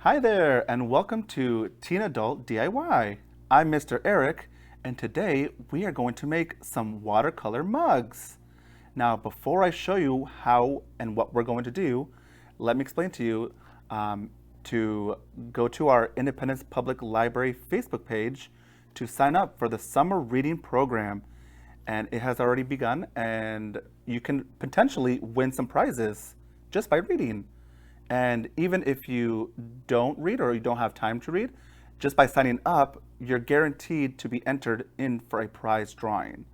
Hi there, and welcome to Teen Adult DIY. I'm Mr. Eric, and today we are going to make some watercolor mugs. Now, before I show you how and what we're going to do, let me explain to you to go to our Independence Public Library Facebook page to sign up for the summer reading program. And it has already begun, and you can potentially win some prizes just by reading. And even if you don't read or you don't have time to read, just by signing up, you're guaranteed to be entered in for a prize drawing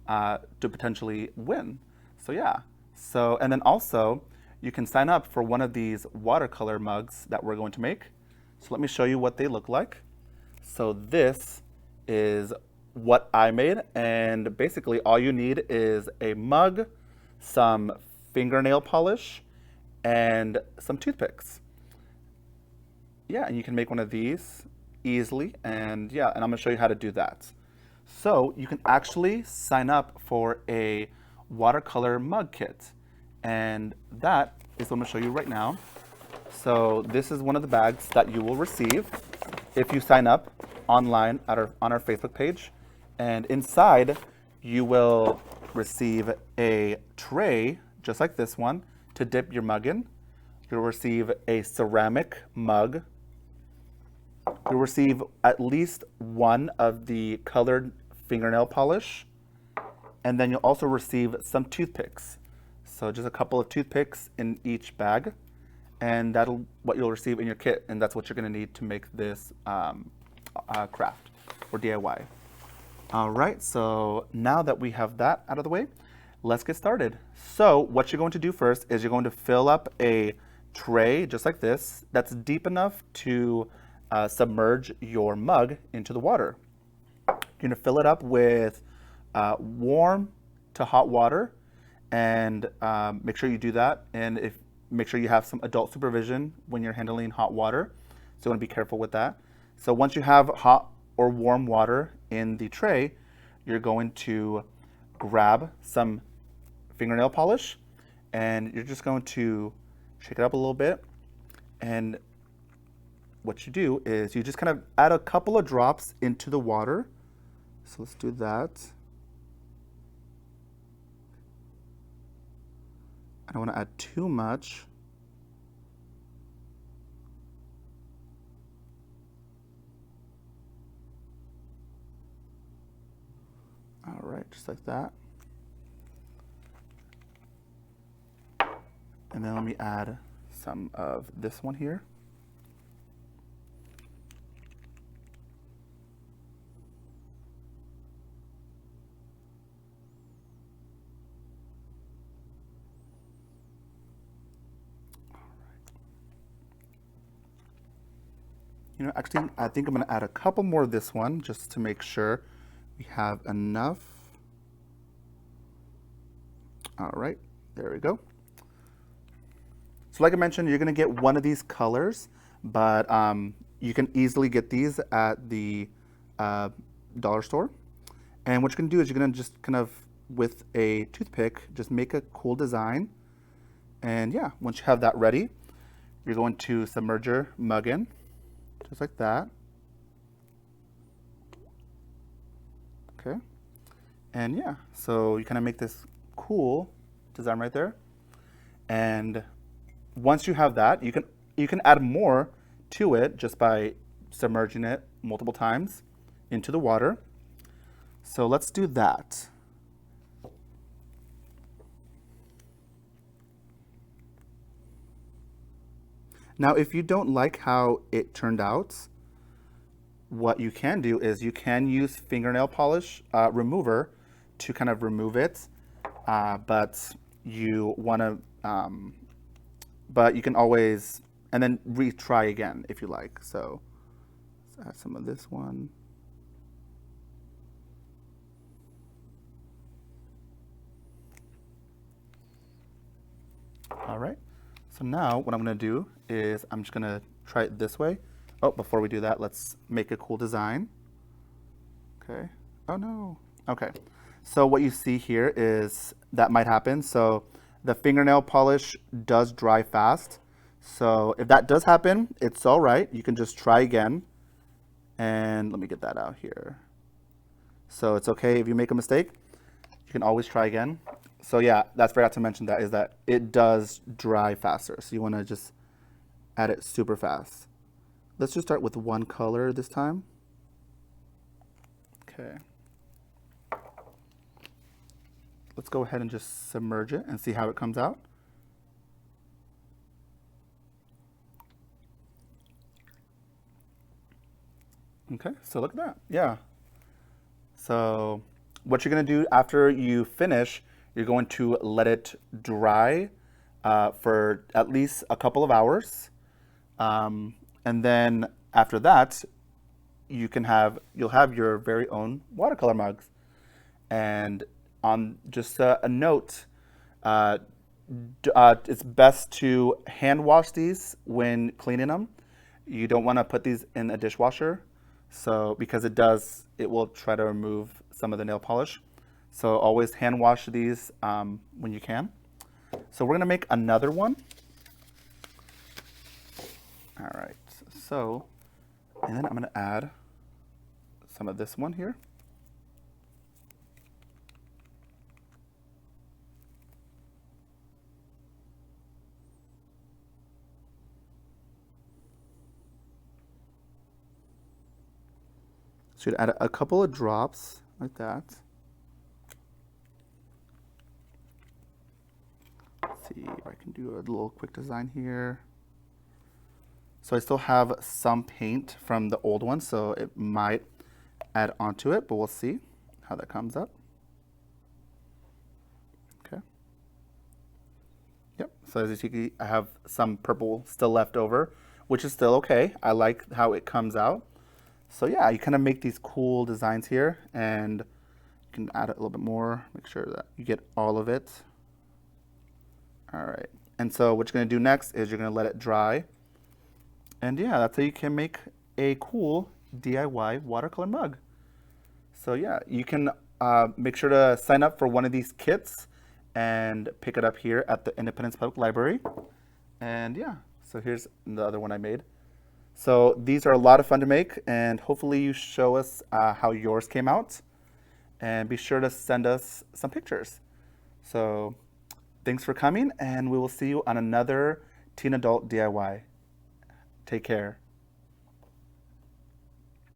to potentially win. So yeah. So, and then also, you can sign up for one of these watercolor mugs that we're going to make. So let me show you what they look like. So this is what I made, and basically all you need is a mug, some fingernail polish, and some toothpicks. Yeah, and you can make one of these easily, and yeah, and I'm gonna show you how to do that. So you can actually sign up for a watercolor mug kit, and that is what I'm gonna show you right now. So this is one of the bags that you will receive if you sign up online on our Facebook page. And inside, you will receive a tray, just like this one, to dip your mug in. You'll receive a ceramic mug. You'll receive at least one of the colored fingernail polish. And then you'll also receive some toothpicks. So just a couple of toothpicks in each bag. And that'll what you'll receive in your kit. And that's what you're gonna need to make this craft or DIY. All right, so now that we have that out of the way, let's get started. So what you're going to do first is you're going to fill up a tray just like this that's deep enough to submerge your mug into the water. You're gonna fill it up with warm to hot water, and make sure you do that. And make sure you have some adult supervision when you're handling hot water. So you want to be careful with that. So once you have hot or warm water in the tray, you're going to grab some fingernail polish, and you're just going to shake it up a little bit. And what you do is you just kind of add a couple of drops into the water. So let's do that. I don't want to add too much. All right, just like that. And then let me add some of this one here. You know, actually, I think I'm gonna add a couple more of this one just to make sure we have enough. All right, there we go. So like I mentioned, you're gonna get one of these colors, but you can easily get these at the dollar store. And what you're gonna do is you're gonna just kind of, with a toothpick, just make a cool design. And yeah, once you have that ready, you're going to submerge your mug in, just like that. Okay. And yeah, so you kind of make this cool design right there. And once you have that, you can add more to it just by submerging it multiple times into the water. So let's do that. Now, if you don't like how it turned out, what you can do is you can use fingernail polish remover to kind of remove it, but you want to, but you can always, and then retry again if you like. So let's add some of this one. All right. So now what I'm going to do is I'm just going to try it this way. Oh, before we do that, let's make a cool design. Okay. Oh no. Okay. So what you see here is that might happen. So the fingernail polish does dry fast. So if that does happen, it's all right. You can just try again. And let me get that out here. So it's okay if you make a mistake. You can always try again. So yeah, that's forgot to mention that is that it does dry faster. So you want to just add it super fast. Let's just start with one color this time. Okay. Let's go ahead and just submerge it and see how it comes out. Okay, so look at that. Yeah. So what you're going to do after you finish, you're going to let it dry for at least a couple of hours. And then after that, you'll have your very own watercolor mugs. And on just a note, it's best to hand wash these when cleaning them. You don't want to put these in a dishwasher, so because it will try to remove some of the nail polish. So always hand wash these when you can. So we're gonna make another one. All right, so, and then I'm gonna add some of this one here. So you'd add a couple of drops like that. Let's see if I can do a little quick design here. So I still have some paint from the old one, so it might add onto it, but we'll see how that comes up. Okay. Yep, so as you see, I have some purple still left over, which is still okay. I like how it comes out. So yeah, you kind of make these cool designs here, and you can add it a little bit more, make sure that you get all of it. All right, and so what you're gonna do next is you're gonna let it dry. And yeah, that's how you can make a cool DIY watercolor mug. So yeah, you can make sure to sign up for one of these kits and pick it up here at the Independence Public Library. And yeah, so here's the other one I made. So these are a lot of fun to make, and hopefully you show us how yours came out. And be sure to send us some pictures. So thanks for coming, and we will see you on another Teen Adult DIY. Take care.